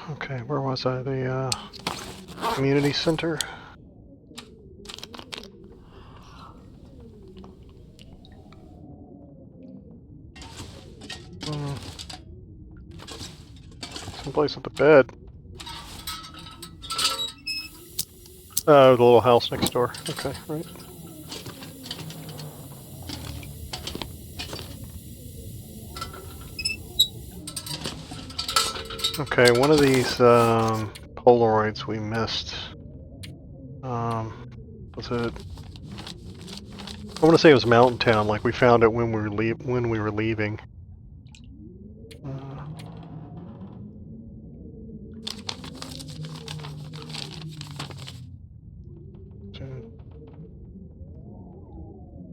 Okay, where was I? The community center. Someplace at the bed. Oh, the little house next door. Okay, right. Okay, one of these Polaroids we missed. Was it? I want to say it was Mountain Town. Like we found it when we were leaving.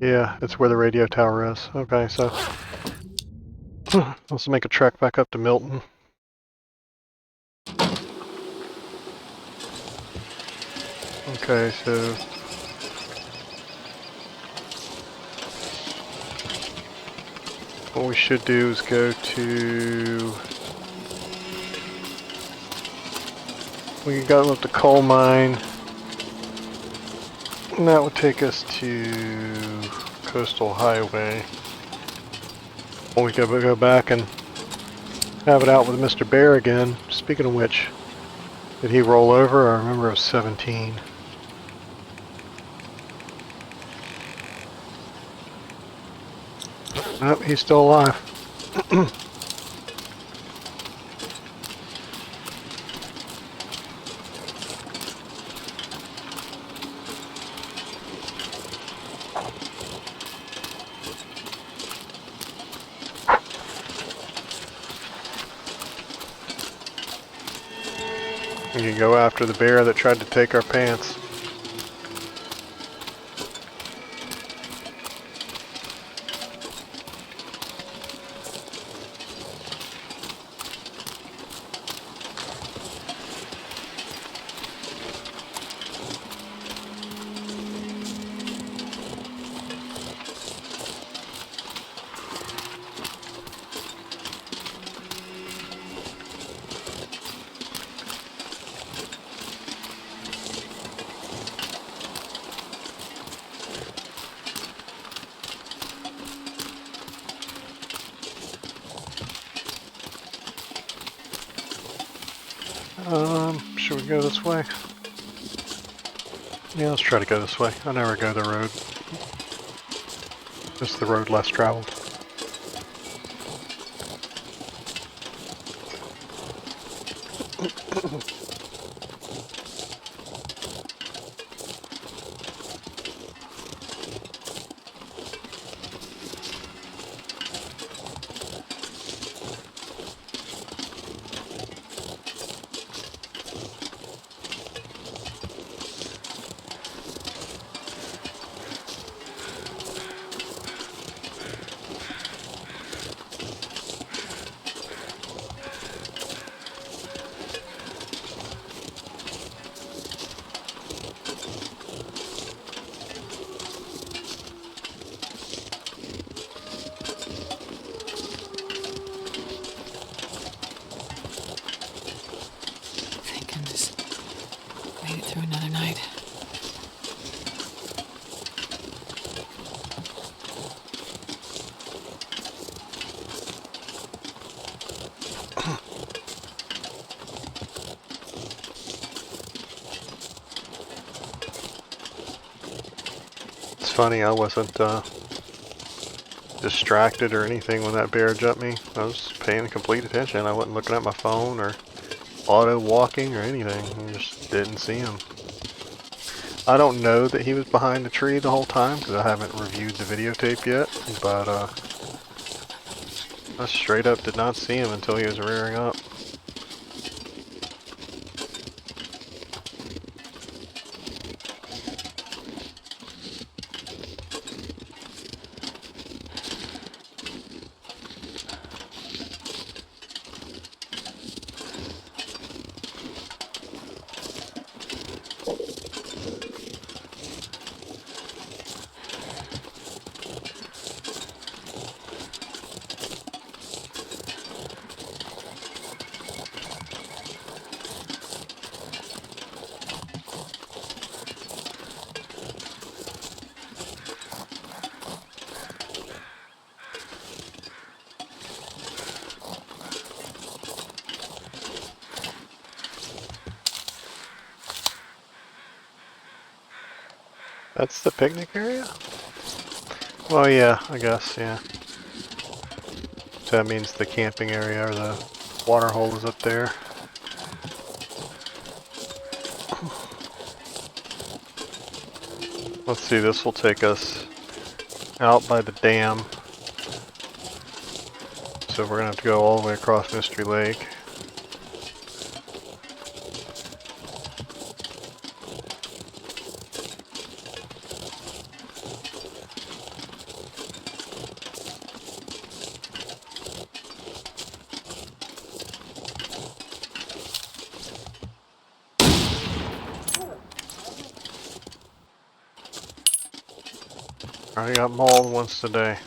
Yeah, it's where the radio tower is. Okay, so let's make a trek back up to Milton. Okay, so what we should do is go to... We can go up the coal mine. And that would take us to Coastal Highway. Or we could go back and have it out with Mr. Bear again. Speaking of which, did he roll over? I remember it was 17. Nope, he's still alive. You can go after the bear that tried to take our pants. Should we go this way? Yeah, let's try to go this way. I never go the road. Just the road less traveled. Funny, I wasn't distracted or anything when that bear jumped me. I was paying complete attention. I wasn't looking at my phone or auto walking or anything. I just didn't see him. I don't know that he was behind the tree the whole time because I haven't reviewed the videotape yet, but I straight up did not see him until he was rearing up. That's the picnic area? Well, yeah, I guess, yeah. So that means the camping area or the water hole is up there. Let's see, this will take us out by the dam. So we're gonna have to go all the way across Mystery Lake. I got mauled once today.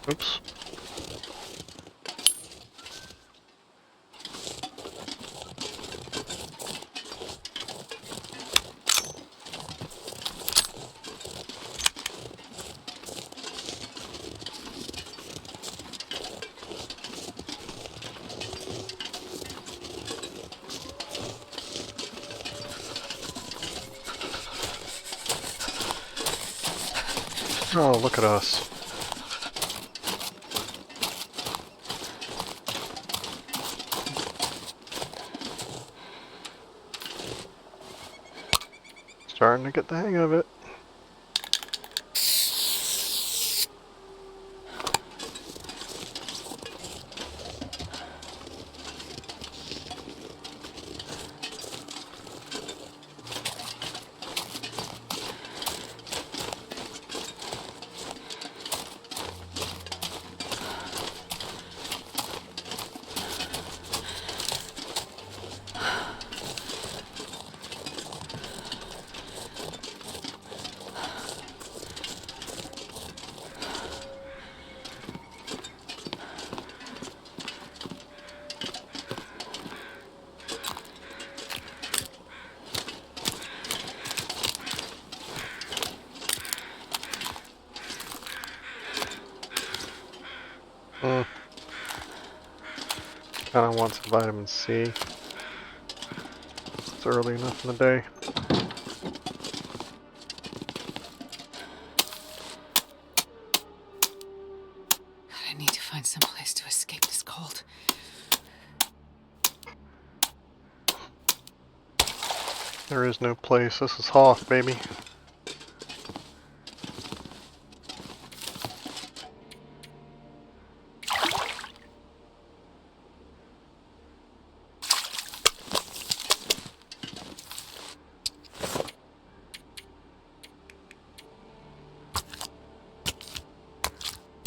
Oops. Oh, look at us. Starting to get the hang of it. Kinda want some vitamin C. It's early enough in the day. I need to find some place to escape this cold. There is no place. This is Hoth, baby.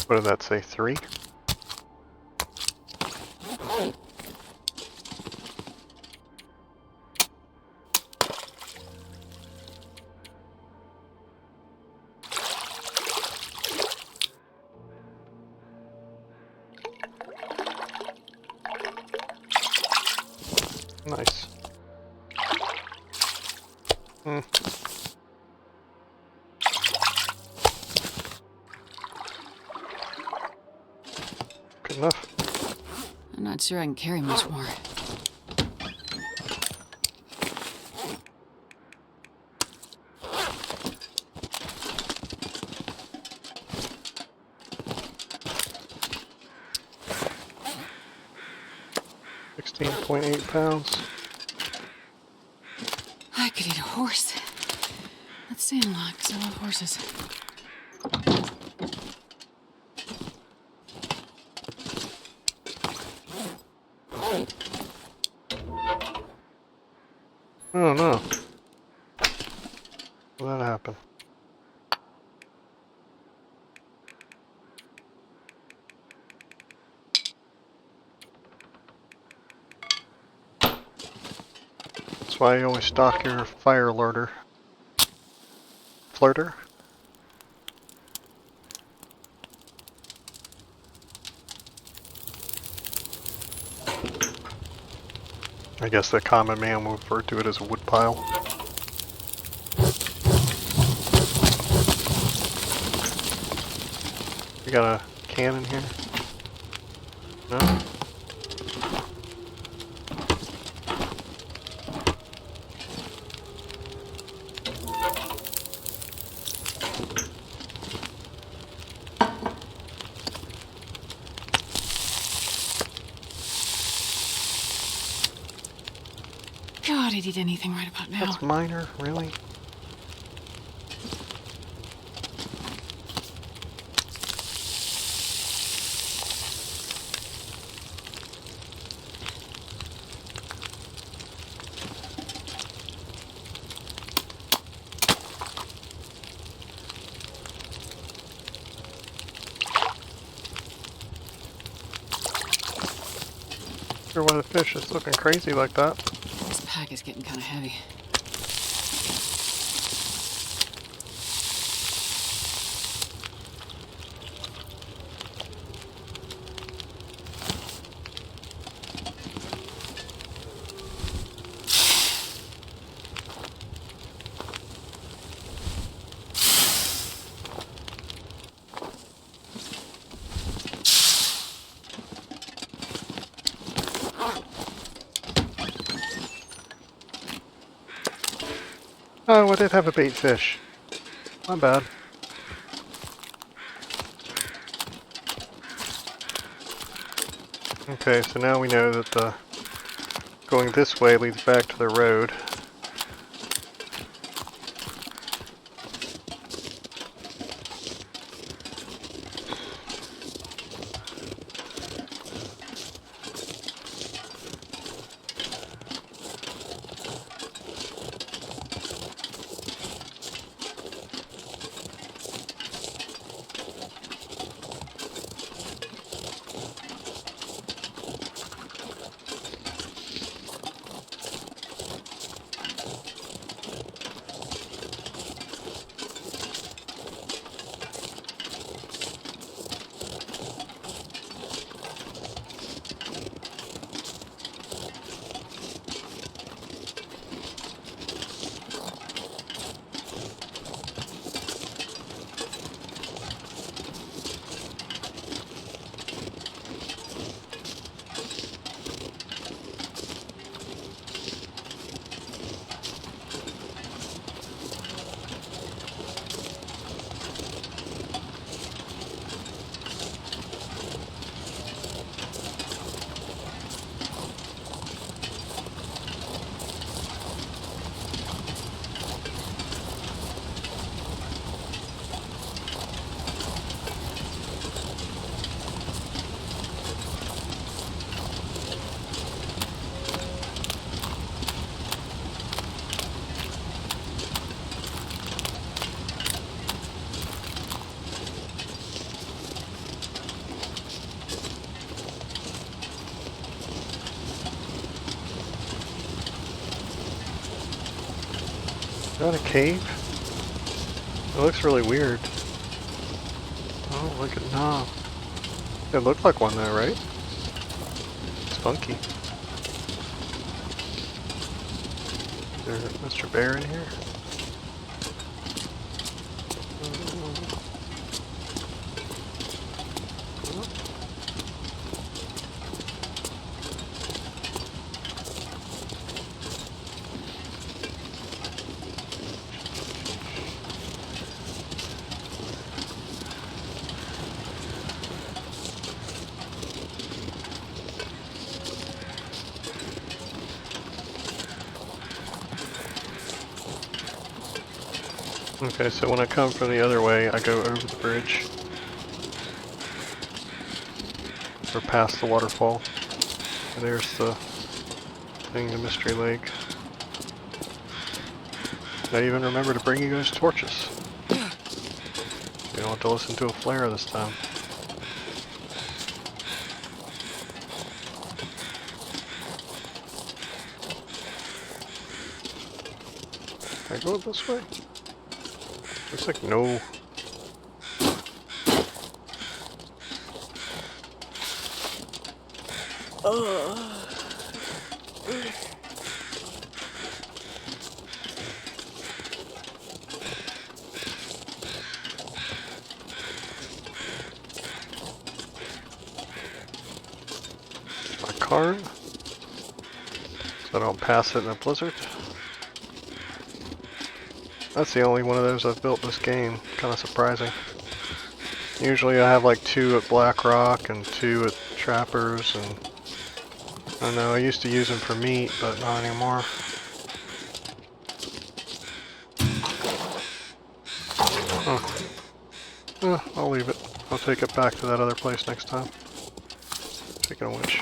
What did that say? 3? Nice. Good enough. I'm not sure I can carry much more. £16.8. I could eat a horse. Let's stay in line, because I love horses. Oh no. What that happened? That's why you always stock your fire alerter. Flirter? I guess the common man will refer to it as a wood pile. We got a can in here? No? God, I'd eat anything right about now. That's minor, really? Sure why the fish is looking crazy like that. This pack is getting kind of heavy. Oh, I did have a bait fish. My bad. Okay, so now we know that the going this way leads back to the road. Is that a cave? It looks really weird. Oh, look at no. It looked like one though, right? It's funky. Is there Mr. Bear in here? Okay, so when I come from the other way, I go over the bridge. Or past the waterfall. And there's the thing, the Mystery Lake. I even remember to bring you guys torches. You don't have to listen to a flare this time. Can I go this way? Looks like no. cart so I don't pass it in a blizzard. That's the only one of those I've built this game. Kind of surprising. Usually I have like 2 at Blackrock and 2 at Trappers, and I don't know, I used to use them for meat, but not anymore. I'll leave it. I'll take it back to that other place next time. Speaking of which.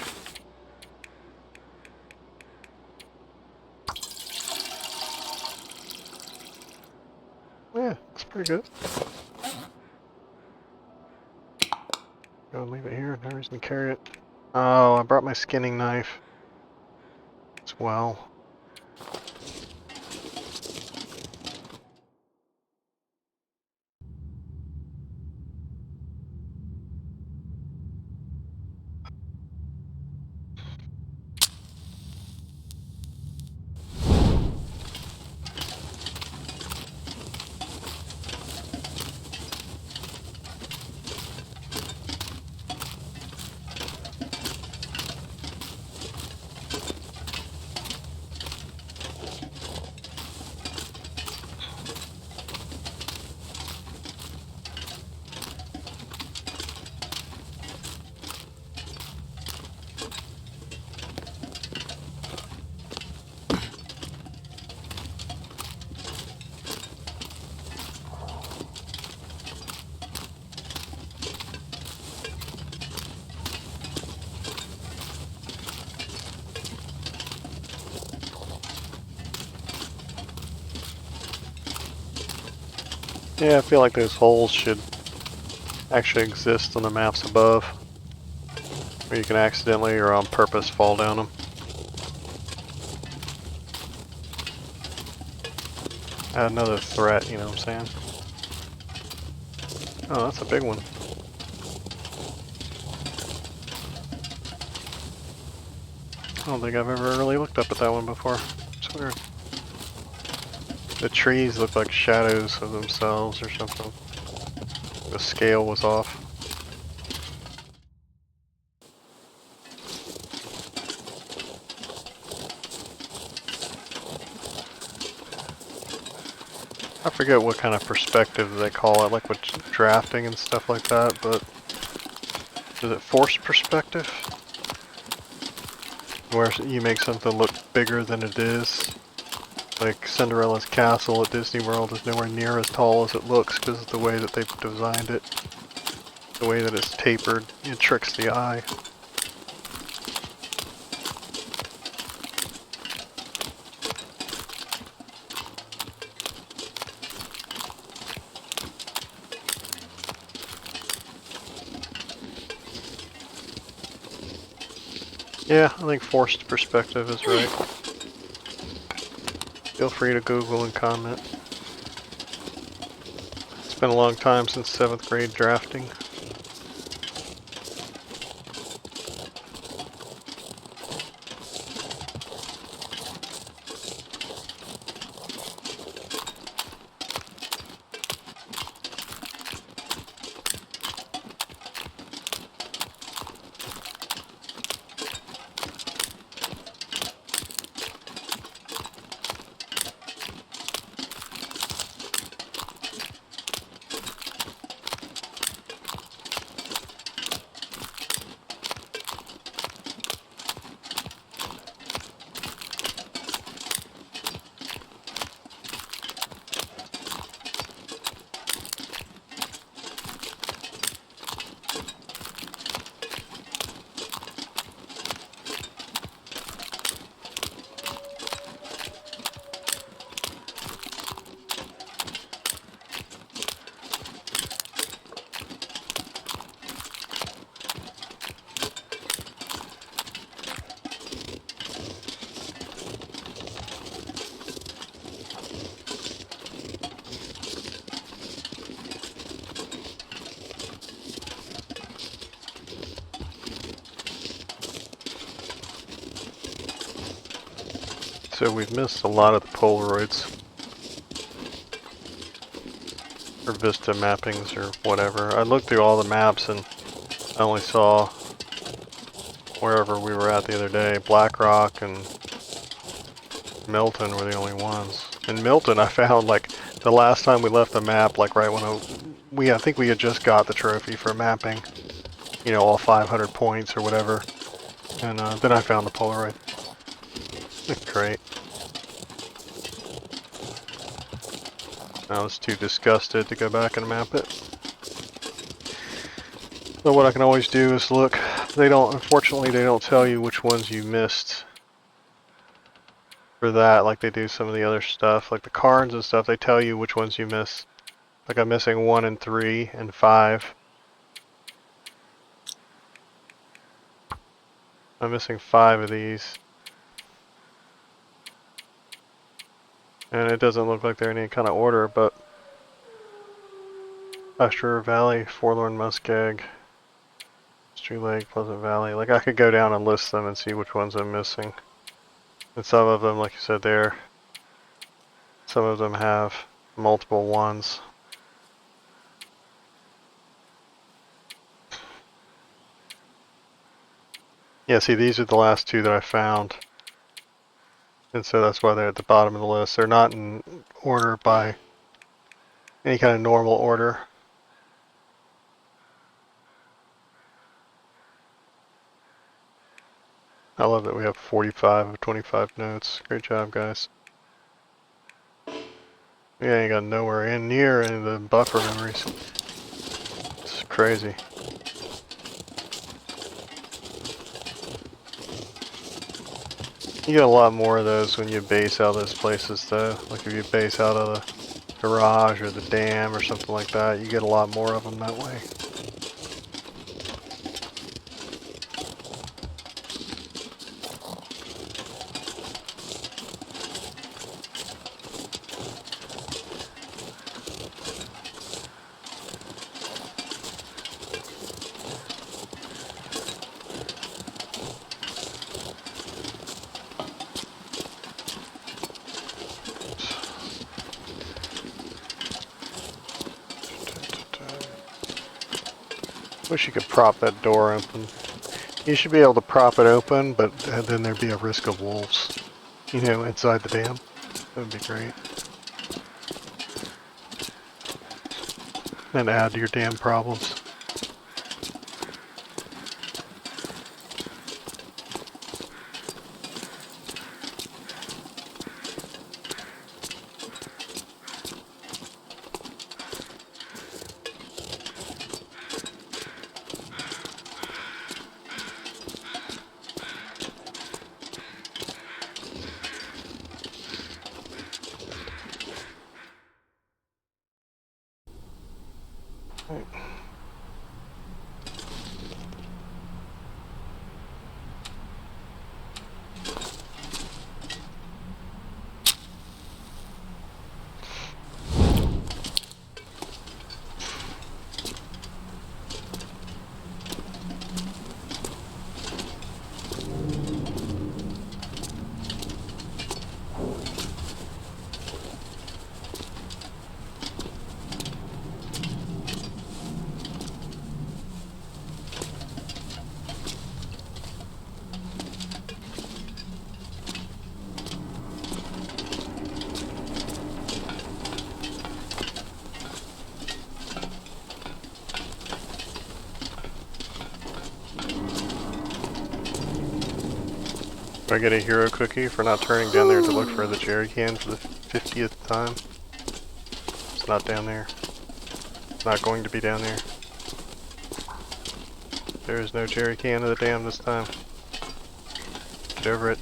Yeah, it's pretty good. Go and leave it here. No reason to carry it. Oh, I brought my skinning knife as well. Yeah, I feel like those holes should actually exist on the maps above, where you can accidentally or on purpose fall down them. Add another threat, you know what I'm saying? Oh, that's a big one. I don't think I've ever really looked up at that one before. It's weird. The trees look like shadows of themselves or something. The scale was off. I forget what kind of perspective they call it, like with drafting and stuff like that, but is it forced perspective? Where you make something look bigger than it is. Like Cinderella's castle at Disney World is nowhere near as tall as it looks because of the way that they've designed it. The way that it's tapered, it tricks the eye. Yeah, I think forced perspective is right. Feel free to Google and comment. It's been a long time since 7th grade drafting. So we've missed a lot of the Polaroids. Or Vista mappings or whatever. I looked through all the maps and I only saw wherever we were at the other day. Blackrock and Milton were the only ones. In Milton, I found, like, the last time we left the map, like, right when I think we had just got the trophy for mapping, you know, all 500 points or whatever. And then I found the Polaroid. Great. I was too disgusted to go back and map it. But what I can always do is look. Unfortunately, they don't tell you which ones you missed for that, like they do some of the other stuff. Like the cards and stuff, they tell you which ones you miss. Like I'm missing 1 and 3 and 5. I'm missing 5 of these. And it doesn't look like they're in any kind of order, but Pasture Valley, Forlorn Muskeg, Street Lake, Pleasant Valley. Like I could go down and list them and see which ones I'm missing. And some of them, like you said there, some of them have multiple ones. Yeah, see, these are the last 2 that I found. And so that's why they're at the bottom of the list. They're not in order by any kind of normal order. I love that we have 45 of 25 notes. Great job, guys. We ain't got nowhere in near any of the buffer memories. It's crazy. You get a lot more of those when you base out those places though. Like if you base out of the garage or the dam or something like that, you get a lot more of them that way. Wish you could prop that door open. You should be able to prop it open, but then there'd be a risk of wolves, you know, inside the dam. That would be great. And add to your dam problems. Do I get a hero cookie for not turning down there to look for the jerry can for the 50th time? It's not down there. It's not going to be down there. There is no jerry can of the dam this time. Get over it.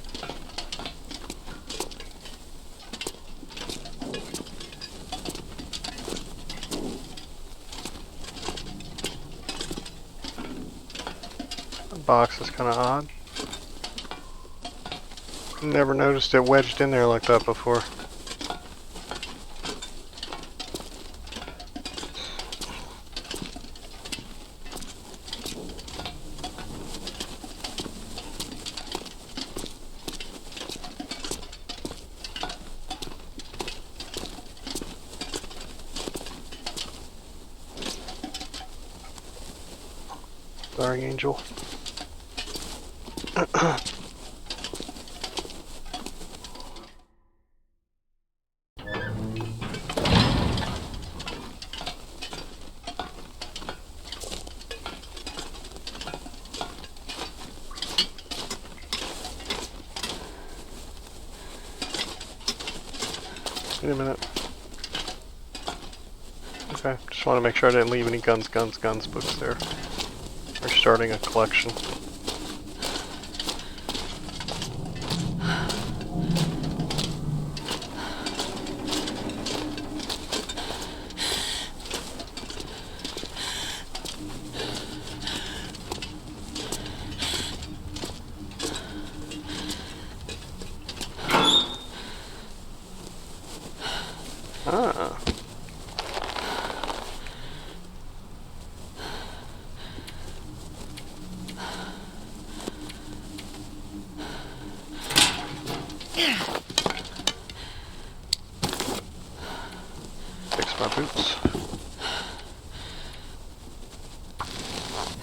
The box is kind of odd. Never noticed it wedged in there like that before. Sorry, Angel. Wait a minute. Okay, just want to make sure I didn't leave any guns books there. We're starting a collection. Ah. Fix my boots.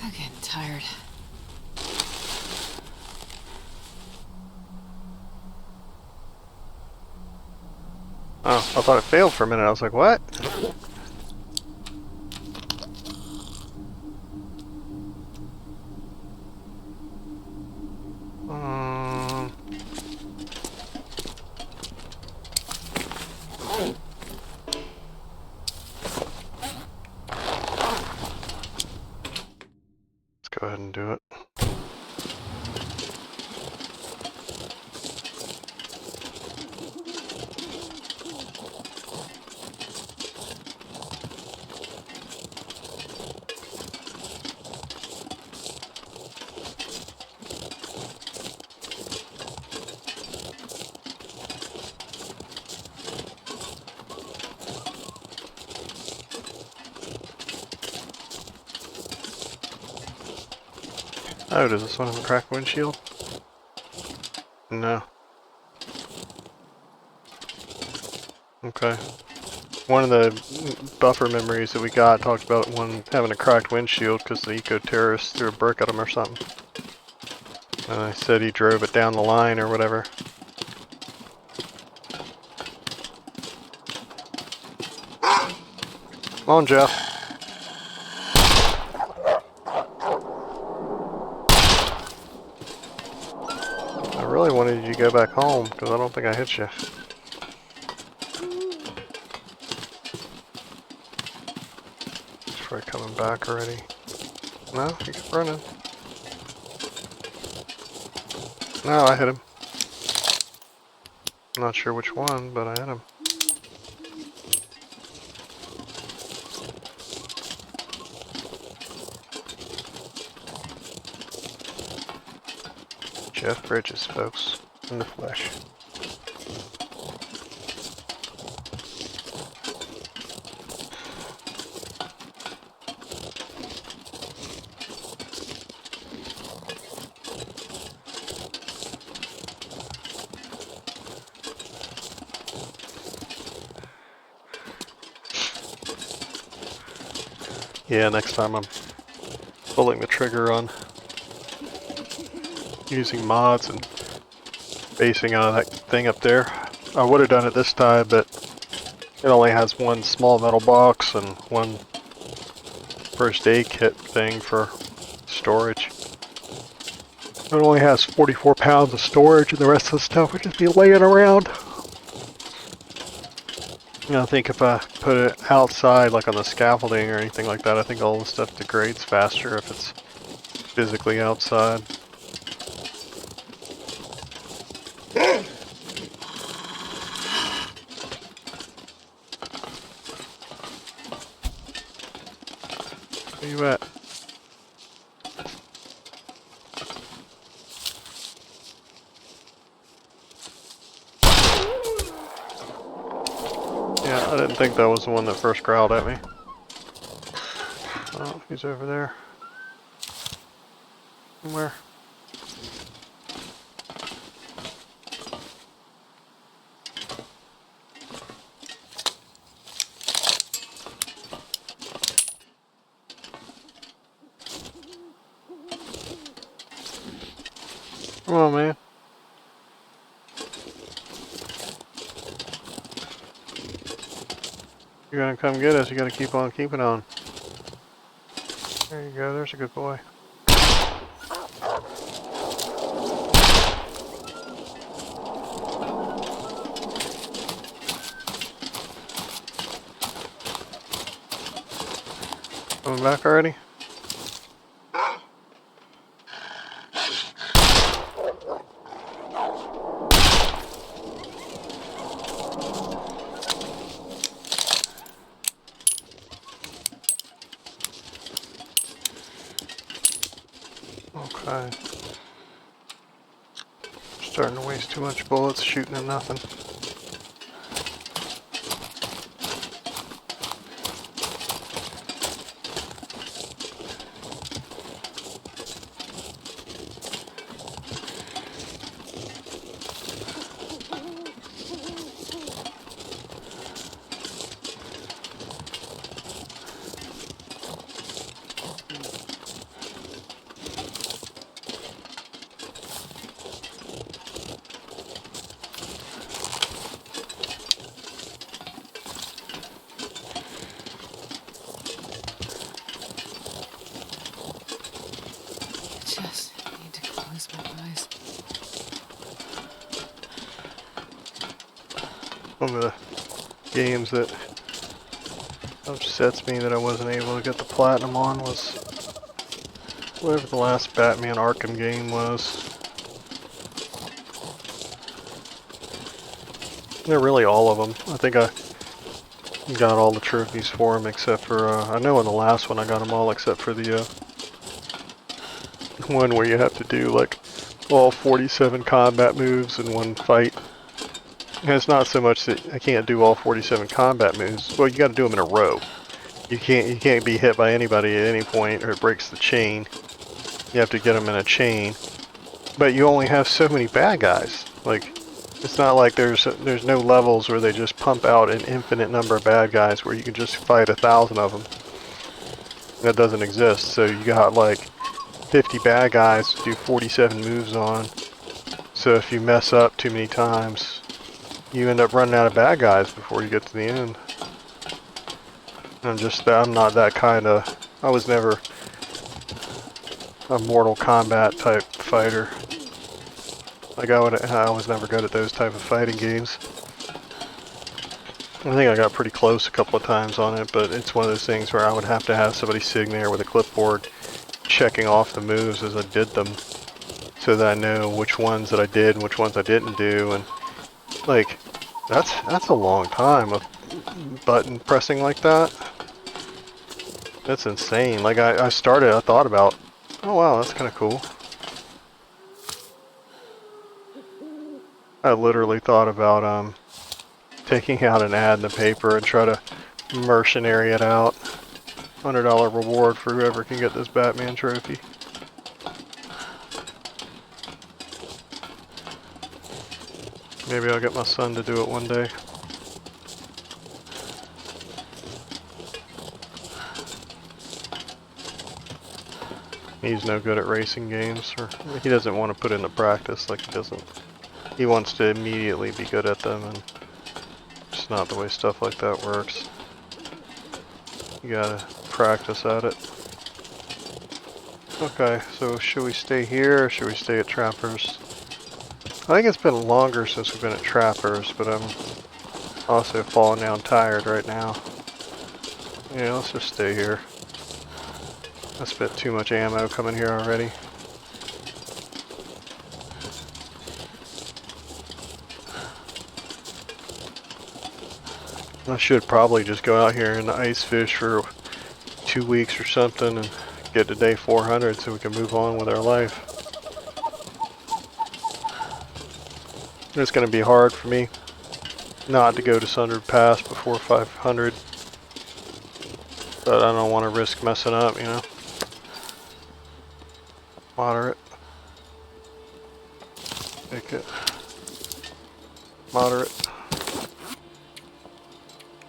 I'm getting tired. Oh, I thought it failed for a minute. I was like, what? Let's go ahead and do it. Oh, does this one have a cracked windshield? No. Okay. One of the buffer memories that we got talked about one having a cracked windshield because the eco-terrorist threw a brick at him or something. And I said he drove it down the line or whatever. Come on, Jeff. I really wanted you to go back home because I don't think I hit you. Try coming back already. No, he kept running. No, I hit him. I'm not sure which one, but I hit him. Jeff Bridges, folks, in the flesh. Yeah, next time I'm pulling the trigger on using mods and basing on that thing up there. I would have done it this time, but it only has one small metal box and one first aid kit thing for storage. It only has 44 pounds of storage, and the rest of the stuff would just be laying around. I think if I put it outside, like on the scaffolding or anything like that, I think all the stuff degrades faster if it's physically outside. Where you at? Yeah, I didn't think that was the one that first growled at me. Oh, he's over there. Somewhere. Come on, man. You're gonna come get us. You gotta keep on keeping on. There you go. There's a good boy. Coming back already? Okay. Starting to waste too much bullets shooting at nothing. Just need to close my eyes. One of the games that upsets me that I wasn't able to get the platinum on was whatever the last Batman Arkham game was. They're really all of them. I think I got all the trophies for them except for, I know in the last one I got them all except for the one where you have to do like all 47 combat moves in one fight. And it's not so much that I can't do all 47 combat moves. Well, you got to do them in a row. You can't be hit by anybody at any point or it breaks the chain. You have to get them in a chain. But you only have so many bad guys. Like, it's not like there's no levels where they just pump out an infinite number of bad guys where you can just fight 1,000 of them. That doesn't exist. So you got like 50 bad guys to do 47 moves on. So if you mess up too many times, you end up running out of bad guys before you get to the end. I'm not that kind of, I was never a Mortal Kombat type fighter. Like I was never good at those type of fighting games. I think I got pretty close a couple of times on it, but it's one of those things where I would have to have somebody sitting there with a clipboard checking off the moves as I did them so that I know which ones that I did and which ones I didn't do. And like, that's a long time of button pressing like that. That's insane. Like I thought about, oh wow, that's kind of cool. I literally thought about taking out an ad in the paper and try to mercenary it out. $100 reward for whoever can get this Batman trophy. Maybe I'll get my son to do it one day. He's no good at racing games, or he doesn't want to put into practice. Like he wants to immediately be good at them, and it's not the way stuff like that works. You gotta practice at it. Okay, so should we stay here or should we stay at Trappers? I think it's been longer since we've been at Trappers, but I'm also falling down tired right now. Yeah, let's just stay here. I spent too much ammo coming here already. I should probably just go out here and ice fish for 2 weeks or something and get to day 400 so we can move on with our life. It's going to be hard for me not to go to Sundered Pass before 500. But I don't want to risk messing up, you know. Moderate. Make it moderate.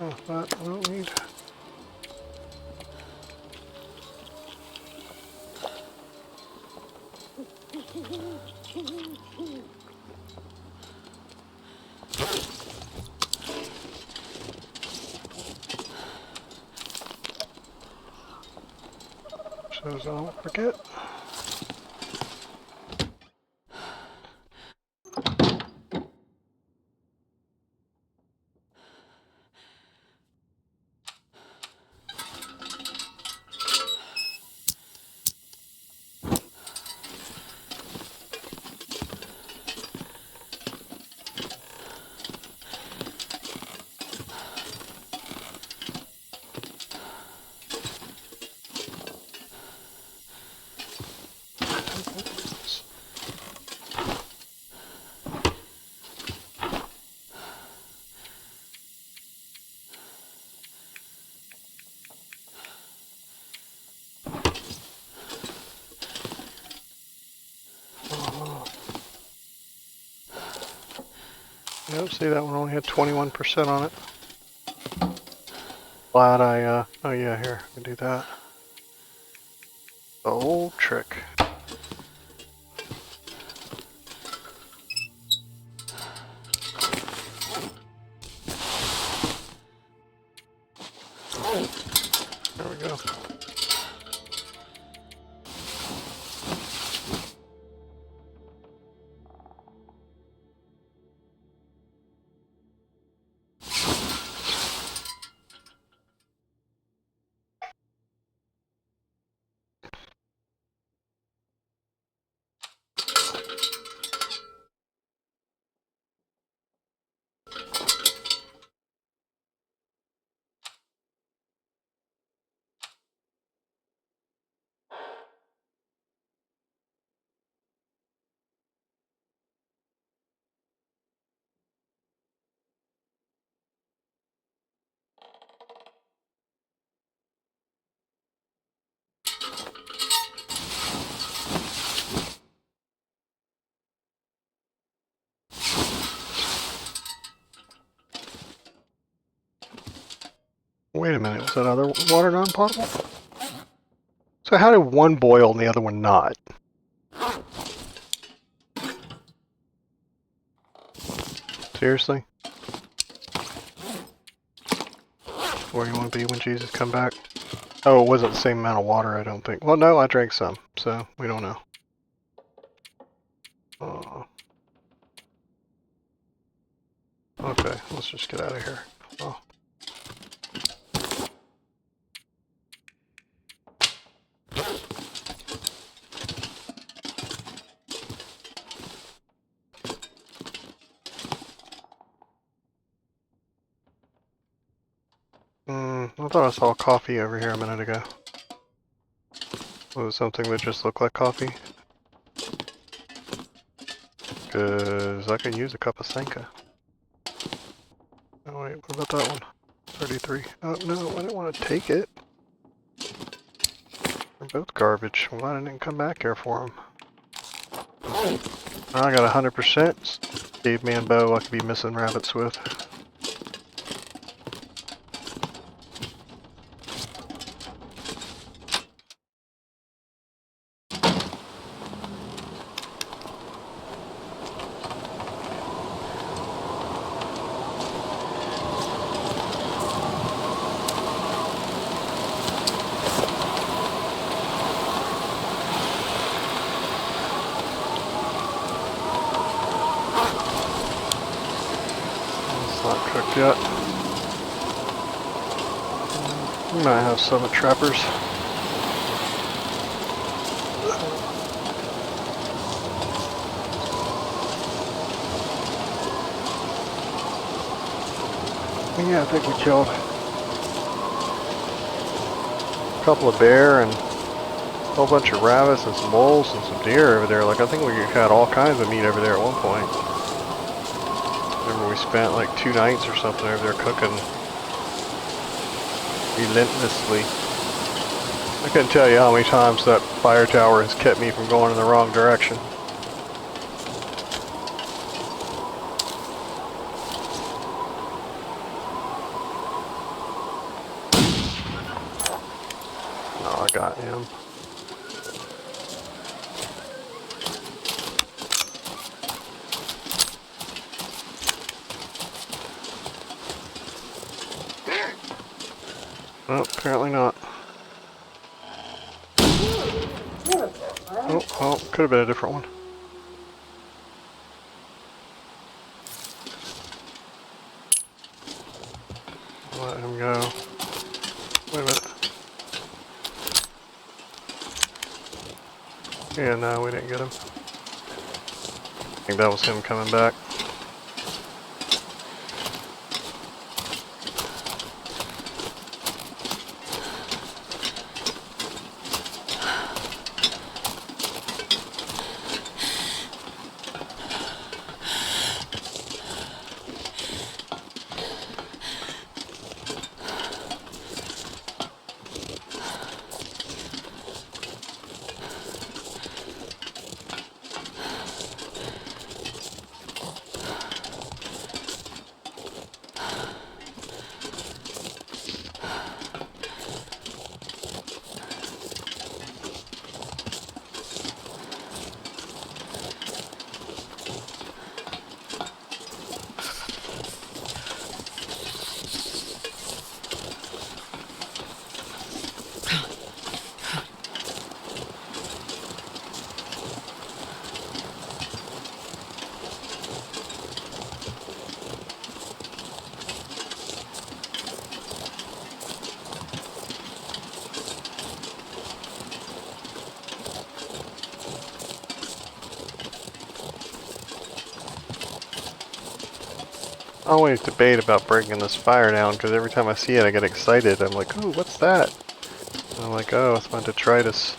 Oh, that I don't need. So I don't forget. Nope, see that one only had 21% on it. Glad I, oh yeah, here, I can do that. The old trick. There we go. Wait a minute, was that other water non-potable? So how did one boil and the other one not? Seriously? Where you want to be when Jesus come back? Oh, it wasn't the same amount of water, I don't think. Well, no, I drank some, so we don't know. Okay, let's just get out of here. Oh. I thought I saw coffee over here a minute ago. Was it something that just looked like coffee? Because I could use a cup of Senka. Oh wait, what about that one? 33. Oh no, I didn't want to take it. They're both garbage. I'm glad I didn't come back here for them. I got 100%. Caveman bow I could be missing rabbits with. Not cooked yet. We might have some at Trappers. Yeah, I think we killed a couple of bear and a whole bunch of rabbits and some wolves and some deer over there. Like, I think we had all kinds of meat over there at one point. Remember we spent like 2 nights or something over there cooking relentlessly. I couldn't tell you how many times that fire tower has kept me from going in the wrong direction. Oh, I got him. Oh, apparently not. Oh, could have been a different one. Let him go. Wait a minute. Yeah, no, we didn't get him. I think that was him coming back. I always debate about breaking this fire down because every time I see it I get excited. I'm like, oh, what's that? And I'm like, oh, it's my detritus.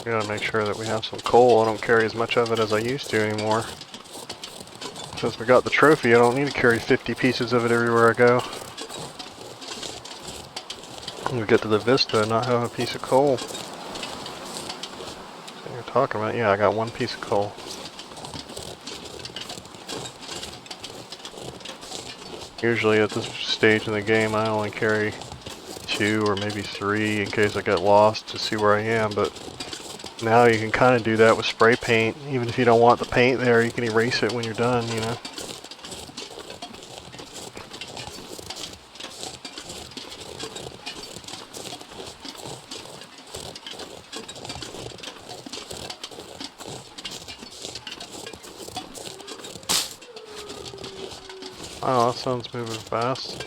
We gotta make sure that we have some coal. I don't carry as much of it as I used to anymore. Since we got the trophy, I don't need to carry 50 pieces of it everywhere I go. We get to the Vista and not have a piece of coal. So you're talking about, yeah, I got one piece of coal. Usually at this stage in the game I only carry 2 or maybe 3 in case I get lost to see where I am, but now you can kind of do that with spray paint. Even if you don't want the paint there, you can erase it when you're done, you know. Oh, that sun's moving fast.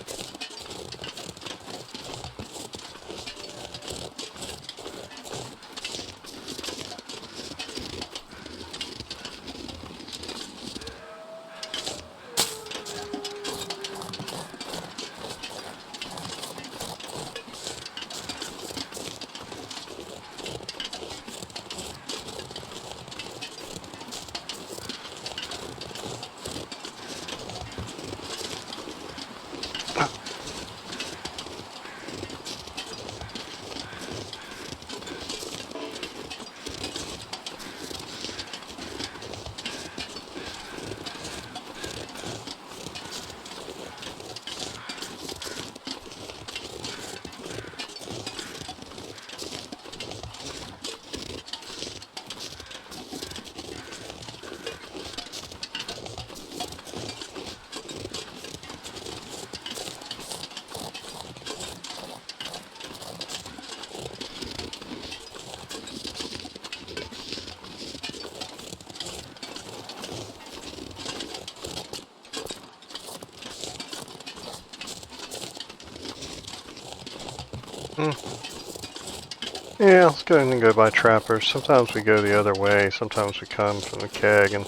Yeah, let's go ahead and go by trappers. Sometimes we go the other way. Sometimes we come from the keg and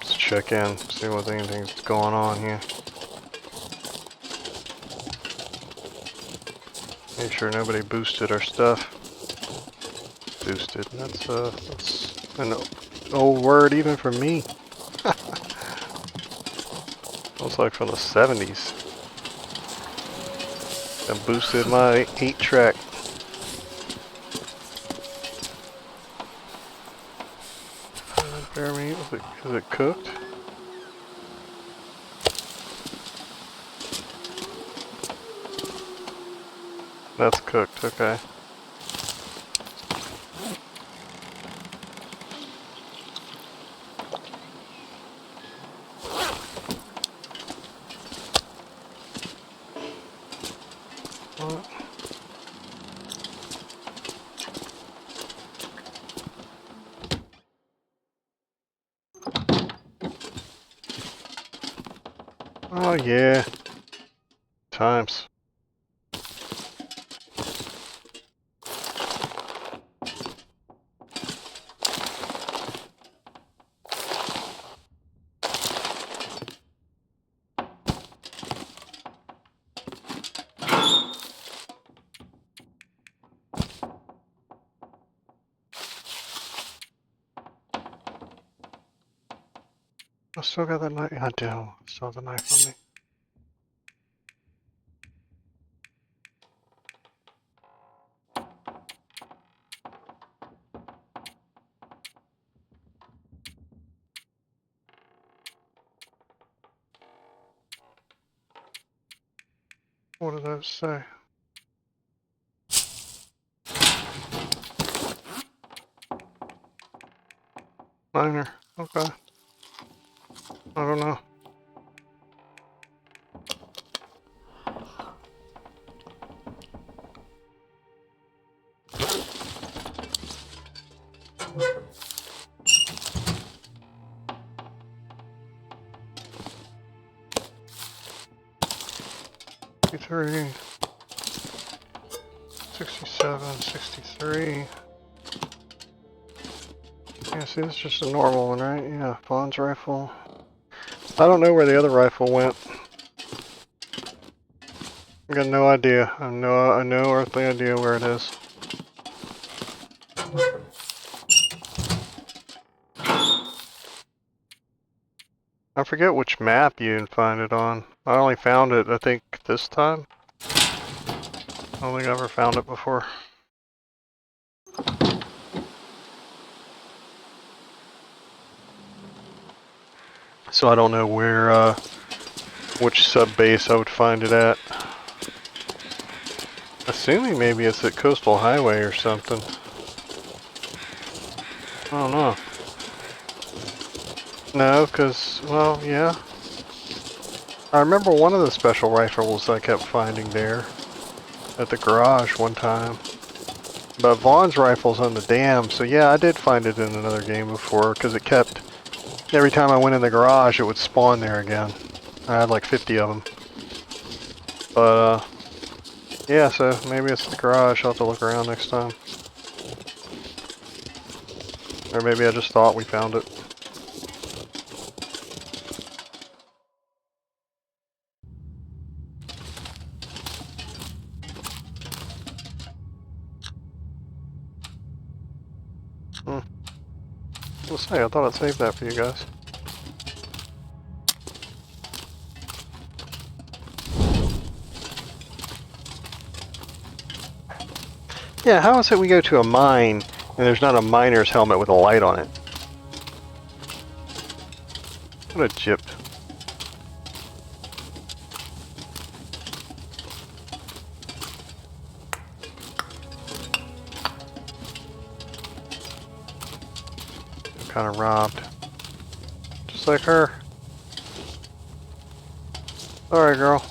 just check in, see what anything's going on here. Make sure nobody boosted our stuff. Boosted. That's an old word even for me. Looks like from the 70s. I boosted my 8-track. Bear meat, is it cooked? That's cooked, okay. What? Oh yeah. Times. I still got that knife. I do. I still have the knife on me. What did that say? Minor. Okay. I don't know. Three, 67, 63. Yeah, see, this is just a normal one, right? Yeah, Vaughn's rifle. I don't know where the other rifle went. I got no idea. I have no earthly idea where it is. I forget which map you can find it on. I only found it, I think, this time. I don't think I ever found it before. So I don't know where, which sub base I would find it at. Assuming maybe it's at Coastal Highway or something. I don't know. No, because, well, yeah. I remember one of the special rifles I kept finding there at the garage one time. But Vaughn's rifle's on the dam, so yeah, I did find it in another game before, because it kept, every time I went in the garage, it would spawn there again. I had like 50 of them. But, yeah, so maybe it's the garage. I'll have to look around next time. Or maybe I just thought we found it. Let's say, I thought I'd save that for you guys. Yeah, how is it we go to a mine and there's not a miner's helmet with a light on it? What a gypped. Kind of robbed. Just like her. Sorry, girl.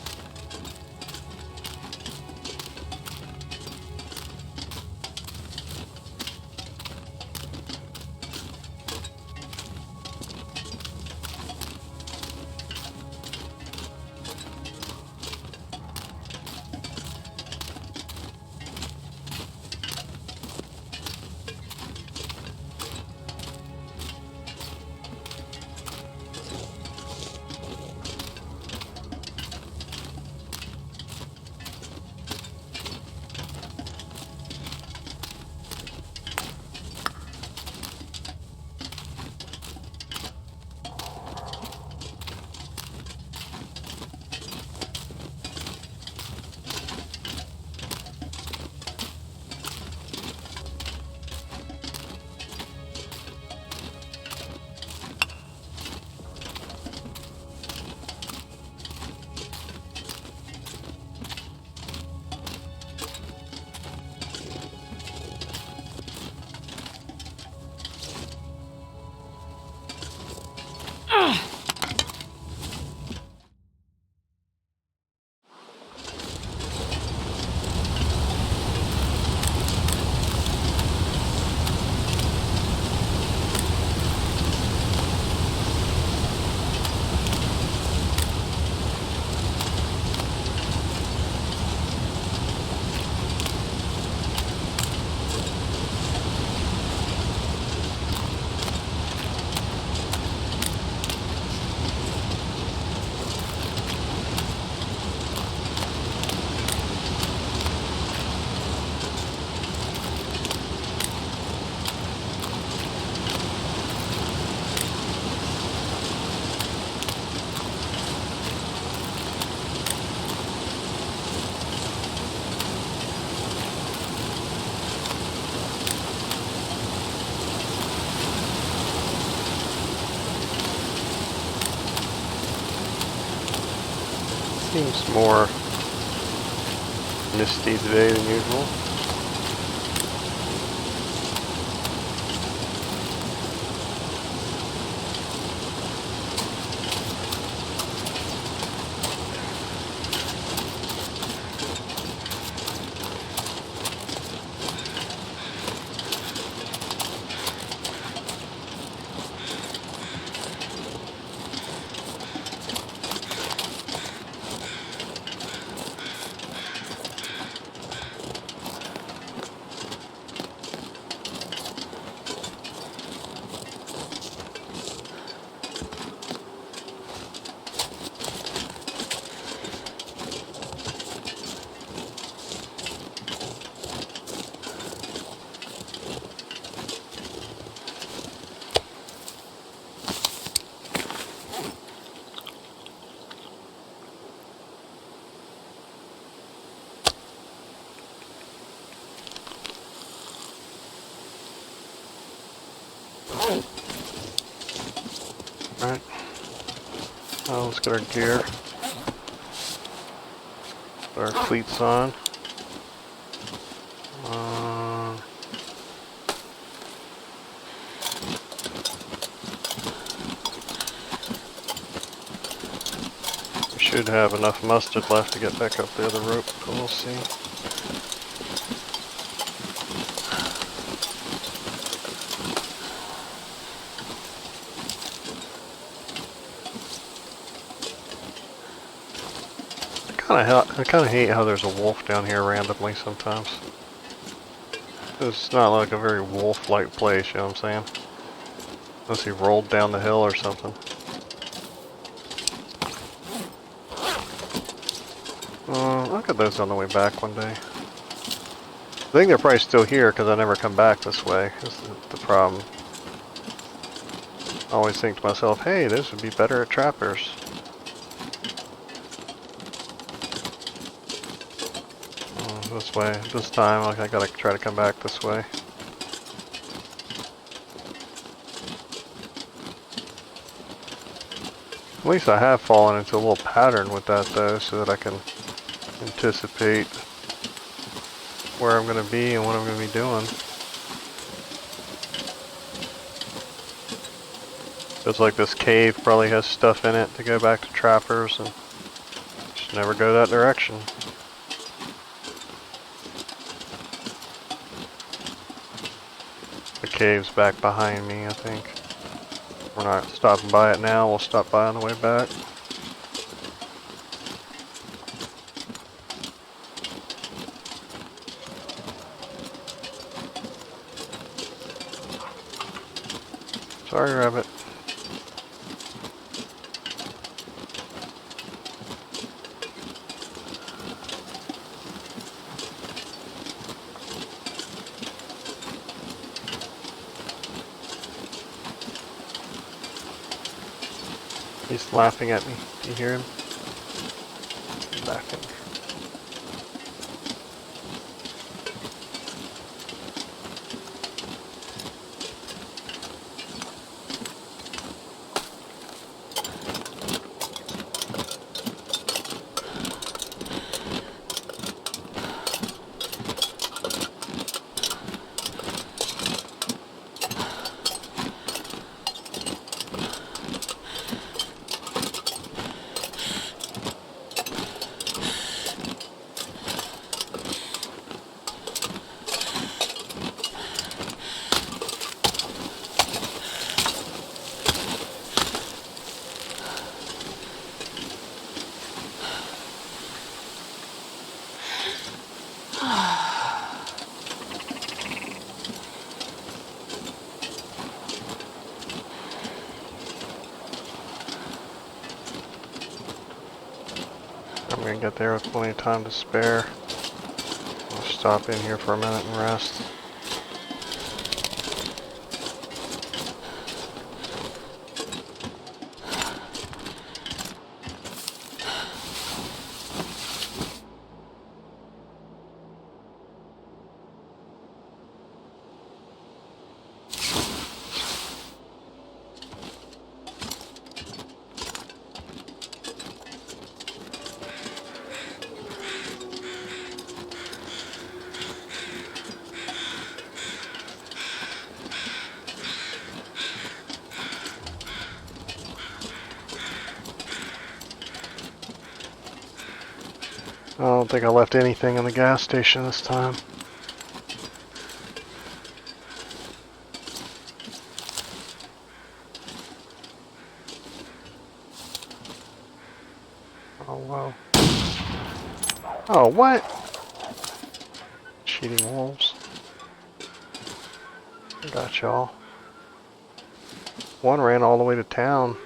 Seems more misty today than usual. Alright. Well, let's get our gear. Put our cleats on. We should have enough mustard left to get back up the other rope, but we'll see. I kind of hate how there's a wolf down here randomly sometimes. It's not like a very wolf-like place, you know what I'm saying? Unless he rolled down the hill or something. I'll get those on the way back one day. I think they're probably still here because I never come back this way. That's the problem. I always think to myself, hey, this would be better at trappers. This way. This time, like, I gotta try to come back this way. At least I have fallen into a little pattern with that though, so that I can anticipate where I'm gonna be and what I'm gonna be doing. Feels like this cave probably has stuff in it to go back to trappers, and just never go that direction. The cave's back behind me, I think. We're not stopping by it now, we'll stop by on the way back. Sorry, rabbit. He's laughing at me. Do you hear him? Laughing. I'm gonna get there with plenty of time to spare. I'll stop in here for a minute and rest. I don't think I left anything in the gas station this time. Oh, wow. Oh, what? Cheating wolves. Got y'all. One ran all the way to town.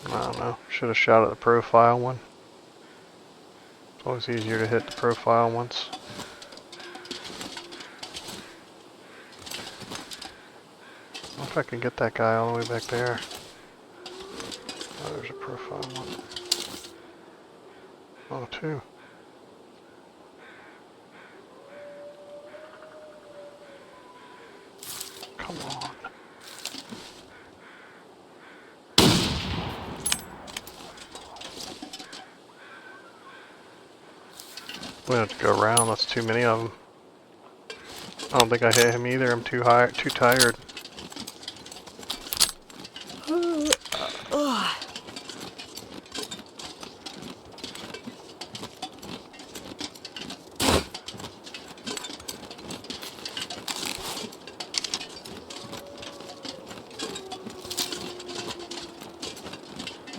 I don't know. Should have shot at the profile one. It's always easier to hit the profile ones. I wonder if I can get that guy all the way back there. Oh, there's a profile one. Oh, two. Come on. I'm gonna have to go around. That's too many of them. I don't think I hit him either. I'm too high, too tired.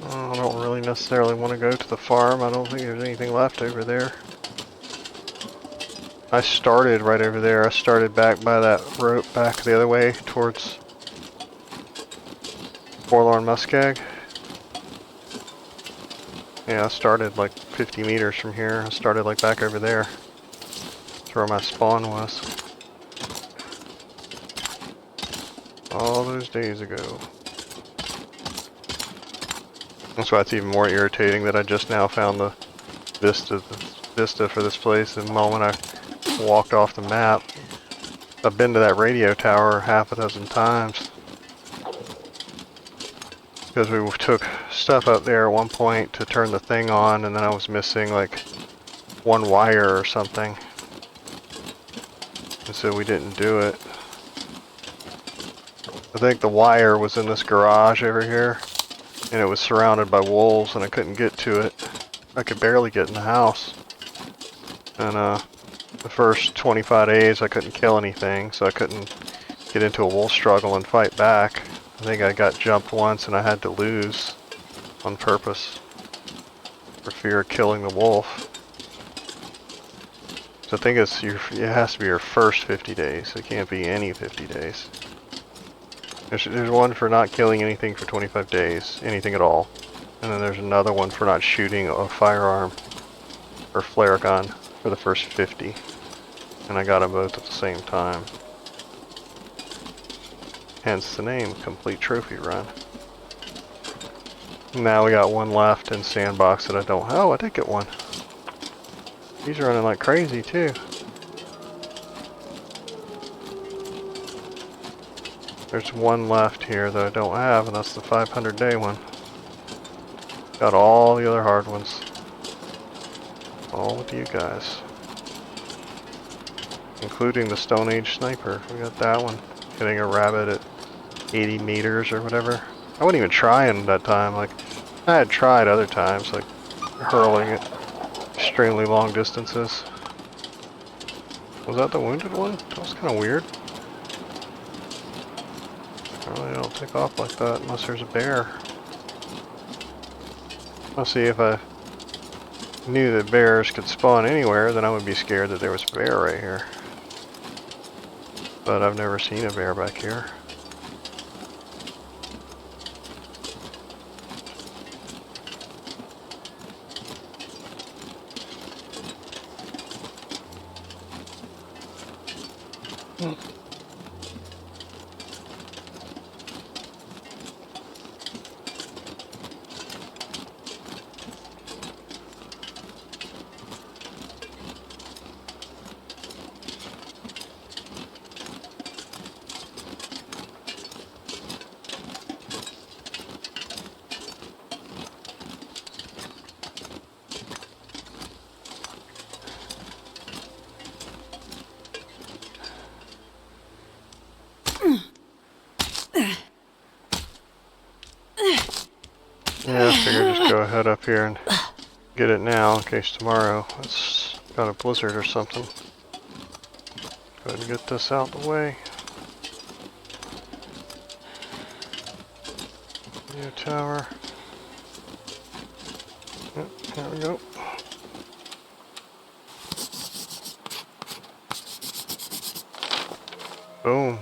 I don't really necessarily want to go to the farm. I don't think there's anything left over there. I started right over there. I started back by that rope back the other way towards Forlorn Muskeg. Yeah, I started like 50 meters from here. I started like back over there. That's where my spawn was. All those days ago. That's why it's even more irritating that I just now found the vista for this place the moment I walked off the map. I've been to that radio tower half a dozen times. Because we took stuff up there at one point to turn the thing on, and then I was missing like one wire or something. And so we didn't do it. I think the wire was in this garage over here, and it was surrounded by wolves, and I couldn't get to it. I could barely get in the house. And the first 25 days I couldn't kill anything, so I couldn't get into a wolf struggle and fight back. I think I got jumped once and I had to lose on purpose for fear of killing the wolf. So I think it has to be your first 50 days. It can't be any 50 days. There's one for not killing anything for 25 days, anything at all. And then there's another one for not shooting a firearm or flare gun for the first 50. And I got them both at the same time. Hence the name, Complete Trophy Run. Now we got one left in Sandbox that I don't... Oh, I did get one. He's running like crazy too. There's one left here that I don't have, and that's the 500-day one. Got all the other hard ones. All with you guys. Including the Stone Age Sniper. We got that one. Hitting a rabbit at 80 meters or whatever. I wasn't even trying that time. Like, I had tried other times, like hurling at extremely long distances. Was that the wounded one? That was kind of weird. Really don't take off like that unless there's a bear. Let's see, if I knew that bears could spawn anywhere, then I would be scared that there was a bear right here. But I've never seen a bear back here. Yeah, I figured just go ahead up here and get it now in case tomorrow it's got a blizzard or something. Go ahead and get this out the way. New tower. Yep, there we go. Boom.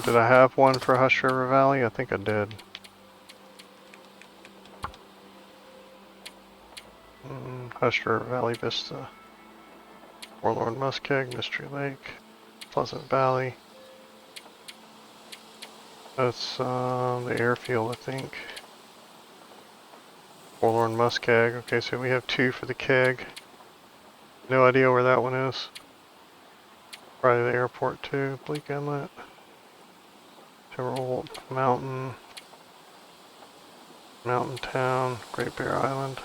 Did I have one for Hush River Valley? I think I did. Hush River Valley Vista. Forlorn Muskeg, Mystery Lake, Pleasant Valley. That's the airfield, I think. Forlorn Muskeg. Okay, so we have 2 for the keg. No idea where that one is. Probably the airport too. Bleak Inlet. Timberwolf Mountain. Mountain Town. Great Bear Island.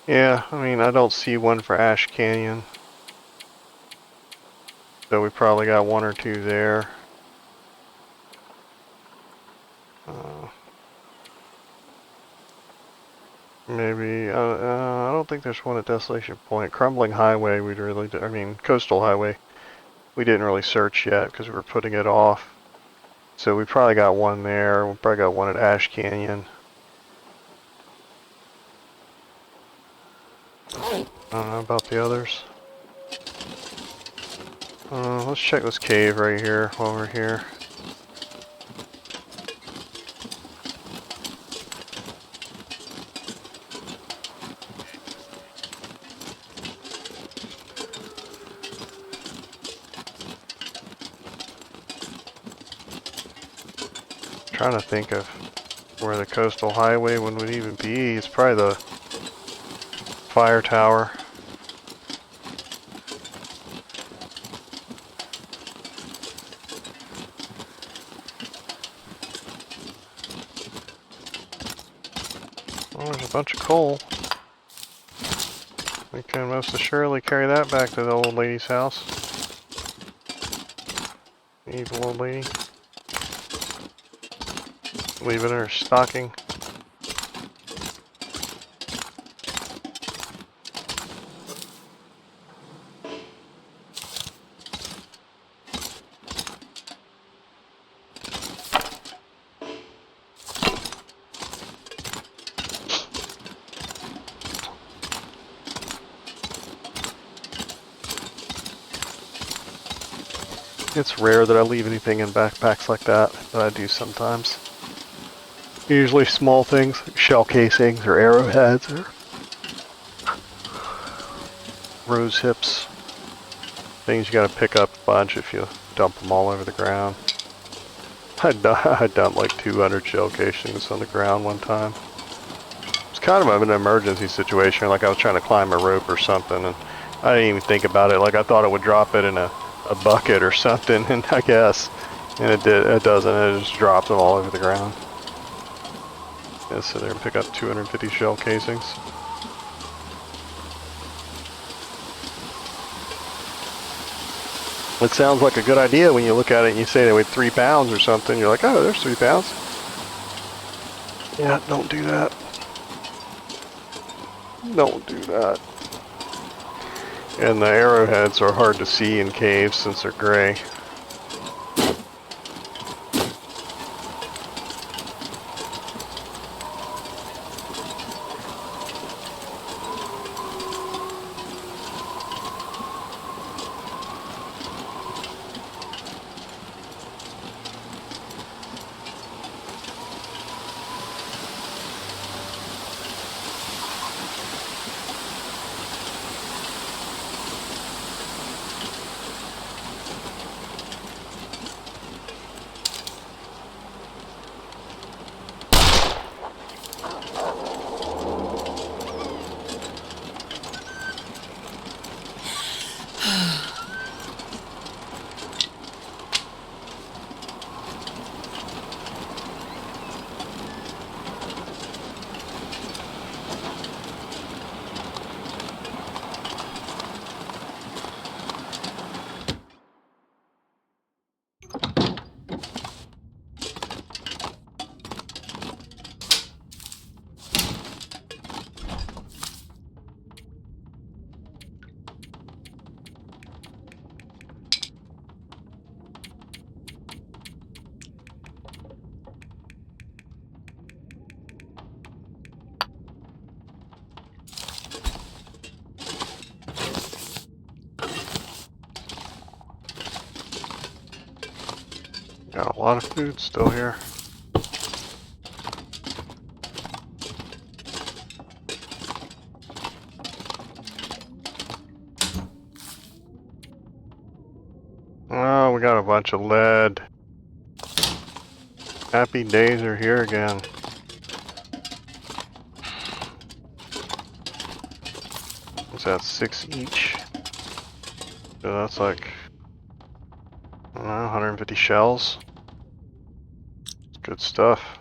Yeah, I mean, I don't see one for Ash Canyon. So we probably got 1 or 2 there. Maybe, I don't think there's one at Desolation Point. Crumbling Highway, we'd really, I mean, Coastal Highway, we didn't really search yet because we were putting it off. So we probably got 1 there. We probably got 1 at Ash Canyon. I don't know about the others. Let's check this cave right here while we're here. Trying to think of where the Coastal Highway one would even be. It's probably the fire tower. Oh, there's a bunch of coal. We can most assuredly carry that back to the old lady's house. Evil old lady. Leave it in her stocking. It's rare that I leave anything in backpacks like that, but I do sometimes. Usually small things, like shell casings or arrowheads or rose hips. Things you gotta pick up a bunch if you dump them all over the ground. I dumped like 200 shell casings on the ground one time. It's kind of an emergency situation, like I was trying to climb a rope or something, and I didn't even think about it. Like I thought it would drop it in a bucket or something, and I guess, and it did. It doesn't. It just drops them all over the ground. Yeah, sit there and pick up 250 shell casings. It sounds like a good idea when you look at it and you say they weigh 3 pounds or something. You're like, oh, there's 3 pounds. Yeah, don't do that. Don't do that. And the arrowheads are hard to see in caves since they're gray. Got a lot of food still here. Oh, we got a bunch of lead. Happy days are here again. What's that, 6 each? So that's like, I don't know, 150 shells. Good stuff.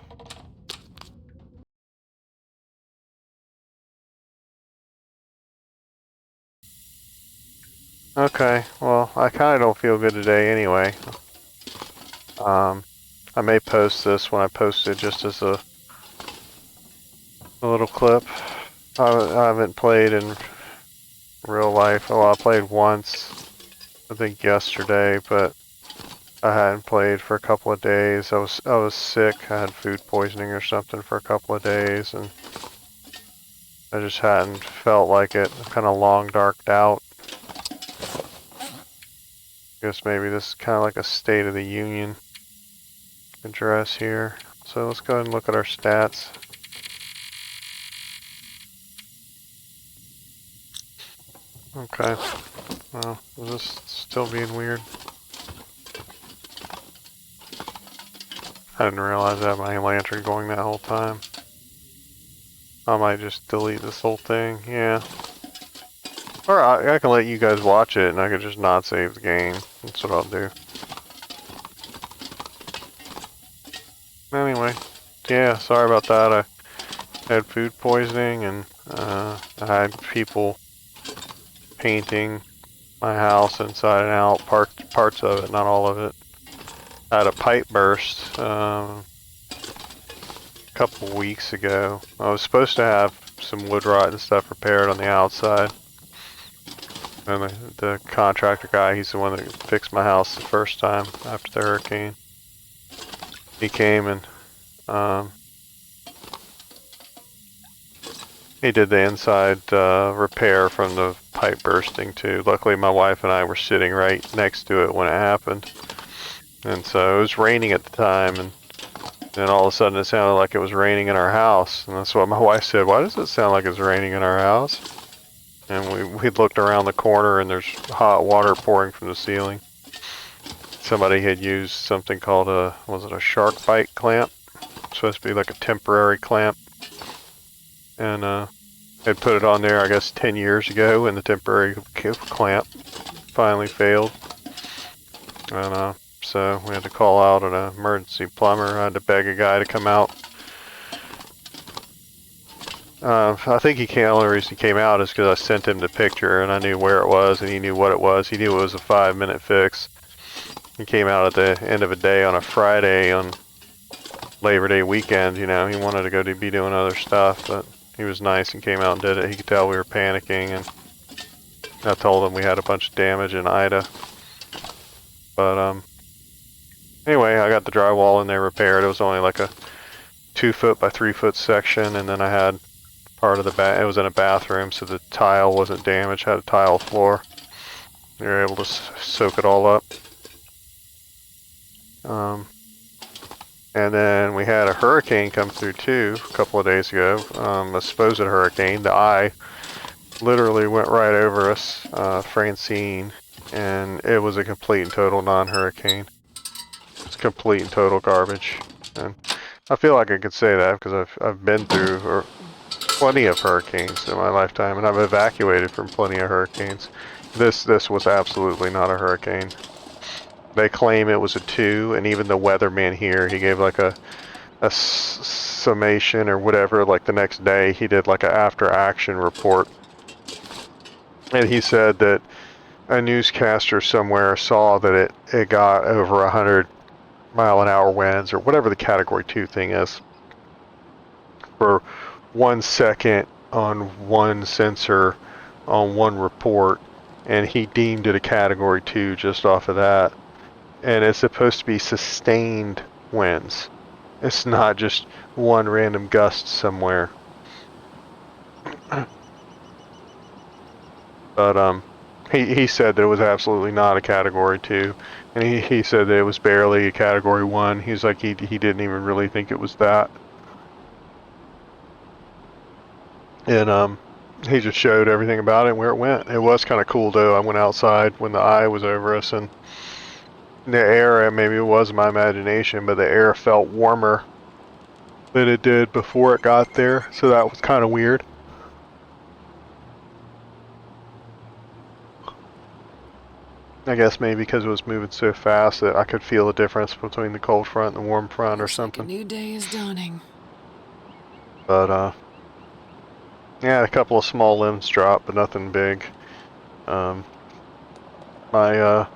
Okay, well, I kind of don't feel good today anyway. I may post this when I post it just as a little clip. I haven't played in real life. Well, I played once, I think yesterday, but I hadn't played for a couple of days. I was sick. I had food poisoning or something for a couple of days, and I just hadn't felt like it. Kind of long darked out. Guess maybe this is kind of like a State of the Union address here. So let's go ahead and look at our stats. Okay. Well, is this still being weird? I didn't realize I had my lantern going that whole time. I might just delete this whole thing, yeah. Or I can let you guys watch it and I could just not save the game. That's what I'll do. Anyway, yeah, sorry about that. I had food poisoning and I had people painting my house inside and out, parts of it, not all of it. I had a pipe burst a couple weeks ago. I was supposed to have some wood rot and stuff repaired on the outside. And the contractor guy, he's the one that fixed my house the first time after the hurricane. He came and he did the inside repair from the pipe bursting too. Luckily my wife and I were sitting right next to it when it happened. And so it was raining at the time, and then all of a sudden it sounded like it was raining in our house. And that's what my wife said, why does it sound like it's raining in our house? And we looked around the corner and there's hot water pouring from the ceiling. Somebody had used something called was it a shark bite clamp? It's supposed to be like a temporary clamp. And had put it on there, I guess, 10 years ago, and the temporary clamp finally failed. And so we had to call out an emergency plumber. I had to beg a guy to come out. I think the only reason he came out is because I sent him the picture and I knew where it was and he knew what it was. He knew it was a 5-minute fix. He came out at the end of a day on a Friday on Labor Day weekend. You know, he wanted to go to be doing other stuff, but he was nice and came out and did it. He could tell we were panicking, and I told him we had a bunch of damage in Ida. But anyway, I got the drywall in there repaired. It was only like a 2-foot by 3-foot section, and then I had part of the it was in a bathroom, so the tile wasn't damaged. Had a tile floor. We were able to soak it all up. And then we had a hurricane come through too a couple of days ago. A supposed hurricane. The eye literally went right over us, Francine, and it was a complete and total non-hurricane. It's complete and total garbage. And I feel like I could say that because I've been through plenty of hurricanes in my lifetime, and I've evacuated from plenty of hurricanes. This was absolutely not a hurricane. They claim it was a 2, and even the weatherman here, he gave like a summation or whatever, like the next day, he did like an after action report. And he said that a newscaster somewhere saw that it got over 100-mile-an-hour winds, or whatever the Category 2 thing is, for 1 second on one sensor on one report, and he deemed it a Category 2 just off of that. And it's supposed to be sustained winds. It's not just one random gust somewhere. But he said that it was absolutely not a Category 2, and he said that it was barely a Category 1. He's like, he didn't even really think it was that. And he just showed everything about it and where it went. It was kind of cool though. I went outside when the eye was over us, and the air, maybe it was my imagination, but the air felt warmer than it did before it got there, so that was kind of weird. I guess maybe because it was moving so fast that I could feel the difference between the cold front and the warm front or Looks like a something. new day is dawning. But yeah, a couple of small limbs dropped, but nothing big. My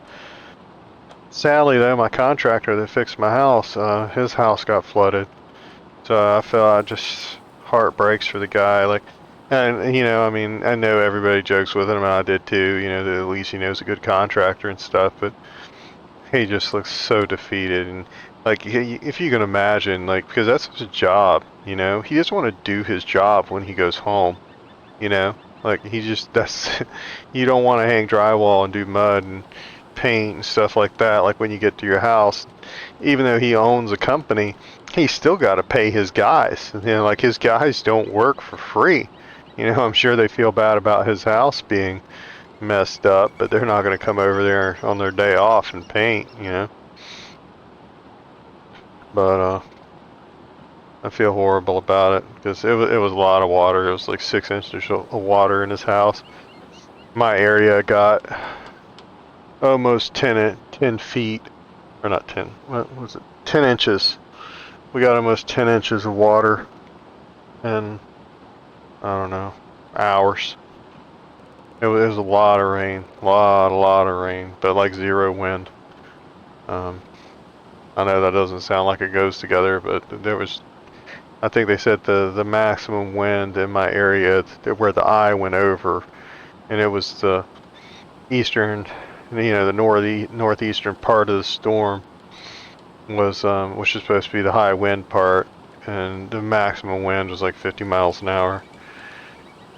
Sally though, my contractor that fixed my house, his house got flooded. So I felt just heart breaks for the guy. Like, and you know, I mean, I know everybody jokes with him, and I did too. You know, that at least he knows a good contractor and stuff. But he just looks so defeated, and like, if you can imagine, like, because that's his job. You know, he just want to do his job when he goes home. You know, like he just that's you don't want to hang drywall and do mud and paint and stuff like that. Like when you get to your house, even though he owns a company, he's still got to pay his guys. You know, like his guys don't work for free. You know, I'm sure they feel bad about his house being messed up, but they're not going to come over there on their day off and paint. You know, but I feel horrible about it because it was a lot of water. It was like 6 inches of water in his house. My area got almost 10 feet, or not 10, what was it, 10 inches. We got almost 10 inches of water in, I don't know, hours. It was a lot of rain, a lot of rain, but like zero wind. I know that doesn't sound like it goes together, but there was, I think they said the maximum wind in my area where the eye went over, and it was the eastern, you know, the northeastern part of the storm was which is supposed to be the high wind part, and the maximum wind was like 50 miles an hour.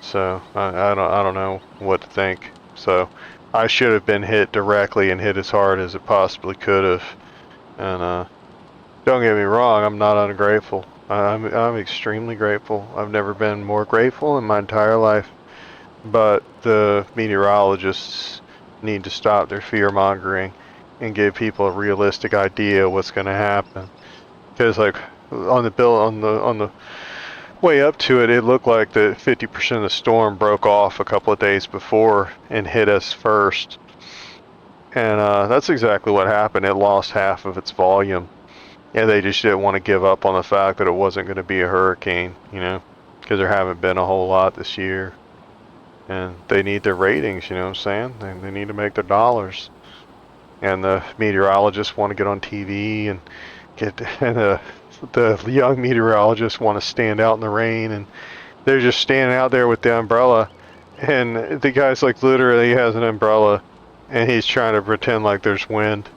So I don't know what to think. So I should have been hit directly and hit as hard as it possibly could have. And don't get me wrong, I'm not ungrateful. I'm extremely grateful. I've never been more grateful in my entire life. But the meteorologists need to stop their fear mongering and give people a realistic idea of what's going to happen. Because like on the way up to it, it looked like the 50% of the storm broke off a couple of days before and hit us first. And that's exactly what happened. It lost half of its volume. And they just didn't want to give up on the fact that it wasn't going to be a hurricane, you know, because there haven't been a whole lot this year. And they need their ratings, you know what I'm saying? They need to make their dollars. And the meteorologists want to get on TV and the young meteorologists want to stand out in the rain, and they're just standing out there with the umbrella, and the guy's like literally has an umbrella, and he's trying to pretend like there's wind.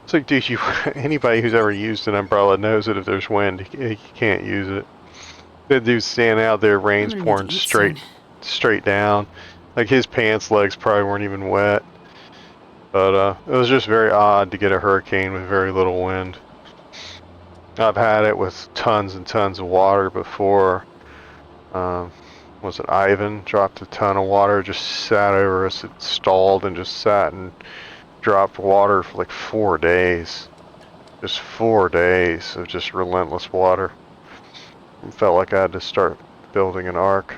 It's like, dude, anybody who's ever used an umbrella knows that if there's wind, you can't use it. The dude's standing out there, I'm rain's gonna need to pouring eat soon. straight down. Like his pants legs probably weren't even wet. But it was just very odd to get a hurricane with very little wind. I've had it with tons and tons of water before. Um, was it Ivan? Dropped a ton of water, just sat over us. It stalled and just sat and dropped water for like 4 days. Just 4 days of just relentless water. It felt like I had to start building an ark.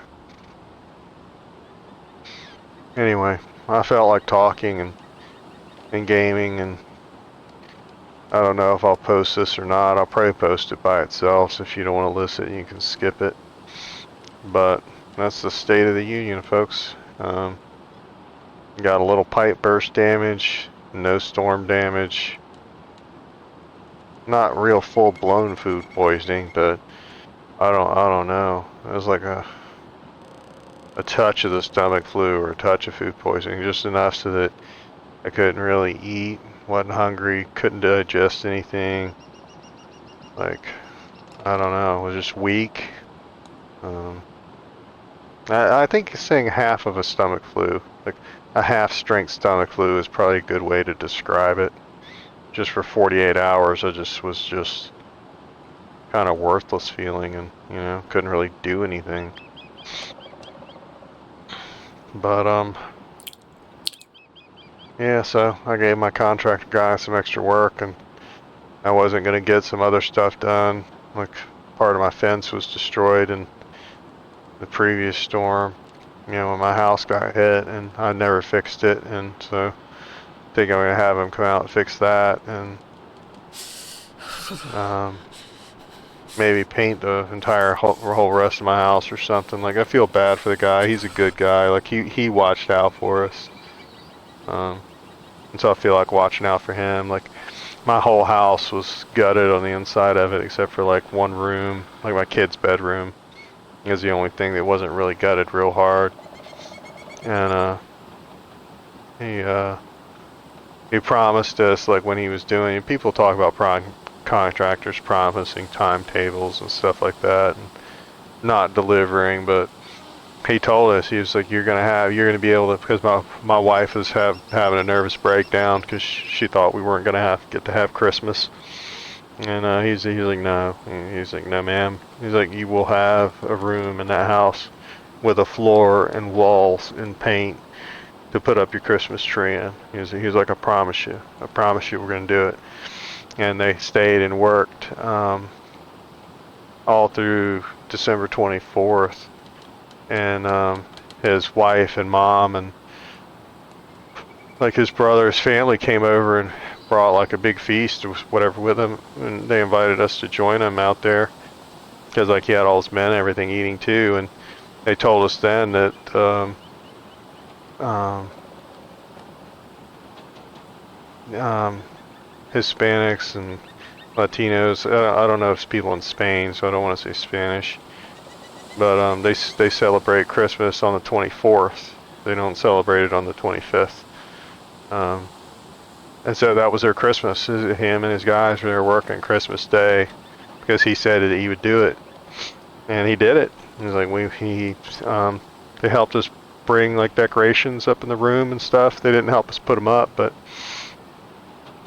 Anyway, I felt like talking and gaming, and I don't know if I'll post this or not. I'll probably post it by itself, so if you don't want to listen, you can skip it. But that's the State of the Union, folks. Got a little pipe burst damage, no storm damage. Not real full-blown food poisoning, but I don't know. It was like a touch of the stomach flu or a touch of food poisoning, just enough so that I couldn't really eat, wasn't hungry, couldn't digest anything. Like, I don't know, I was just weak. I think saying half of a stomach flu, like a half-strength stomach flu, is probably a good way to describe it. Just for 48 hours, I just was just kind of worthless feeling, and couldn't really do anything. But yeah. So I gave my contractor guy some extra work, and I wasn't gonna get some other stuff done. Like part of my fence was destroyed in the previous storm. When my house got hit, and I never fixed it, and so I think I'm gonna have him come out and fix that, and maybe paint the entire whole rest of my house or something. Like I feel bad for the guy. He's a good guy. Like he watched out for us. And so I feel like watching out for him. Like my whole house was gutted on the inside of it, except for like one room, like my kid's bedroom, is the only thing that wasn't really gutted real hard. And he promised us, like when he was doing. People talk about contractors promising timetables and stuff like that, and not delivering, but he told us, he was like, you're gonna be able to, because my wife is having a nervous breakdown because she thought we weren't gonna get to have Christmas, and he's like, no, ma'am, he's like, you will have a room in that house with a floor and walls and paint to put up your Christmas tree in. He's like, I promise you we're gonna do it. And they stayed and worked all through December 24th. And his wife and mom and like his brother's family came over and brought like a big feast or whatever with them, and they invited us to join him out there because like he had all his men and everything eating too. And they told us then that Hispanics and Latinos, I don't know if it's people in Spain, so I don't want to say Spanish, but they celebrate Christmas on the 24th. They don't celebrate it on the 25th. And so that was their Christmas. Him and his guys were there working Christmas Day because he said that he would do it, and he did it. He's like, they helped us bring like decorations up in the room and stuff. They didn't help us put them up, but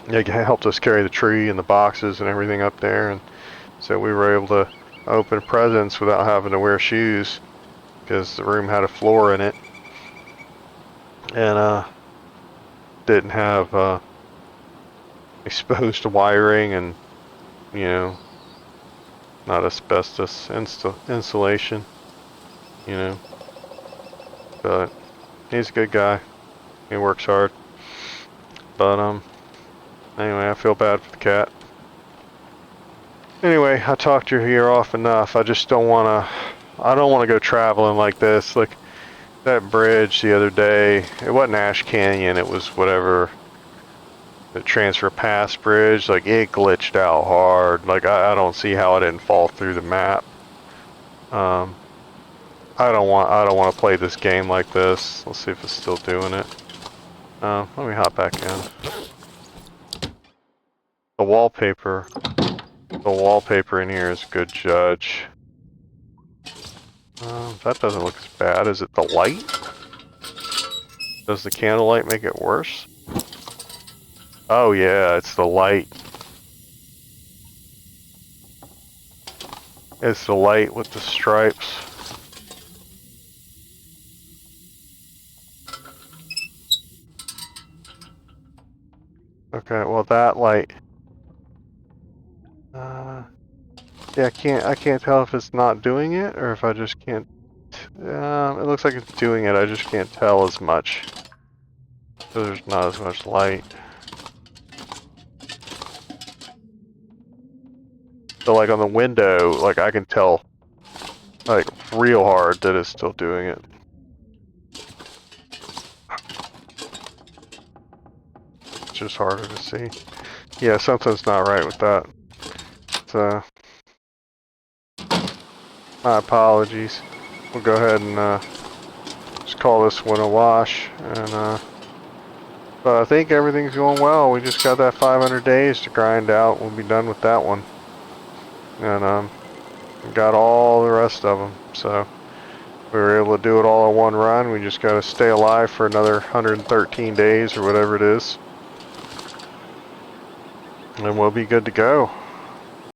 they helped us carry the tree and the boxes and everything up there, and so we were able to open presents without having to wear shoes because the room had a floor in it, and didn't have exposed wiring, and not asbestos insulation, but he's a good guy. He works hard, but anyway, I feel bad for the cat. Anyway, I talked your ear off enough. I just don't want to go traveling like this. Like that bridge the other day, it wasn't Ash Canyon, it was whatever, the Transfer Pass bridge. Like it glitched out hard. Like I don't see how it didn't fall through the map. I don't want to play this game like this. Let's see if it's still doing it. Let me hop back in. The wallpaper in here is a good judge. That doesn't look as bad. Is it the light? Does the candlelight make it worse? Oh yeah, it's the light. It's the light with the stripes. Okay, well that light. Yeah, I can't tell if it's not doing it or if I just can't. It looks like it's doing it. I just can't tell as much. So there's not as much light. So like on the window, like I can tell like real hard that it's still doing it. It's just harder to see. Yeah, something's not right with that. So my apologies. We'll go ahead and just call this one a wash, and but I think everything's going well. We just got that 500 days to grind out. We'll be done with that one, and got all the rest of them. So We were able to do it all in one run. We just got to stay alive for another 113 days or whatever it is. And we'll be good to go.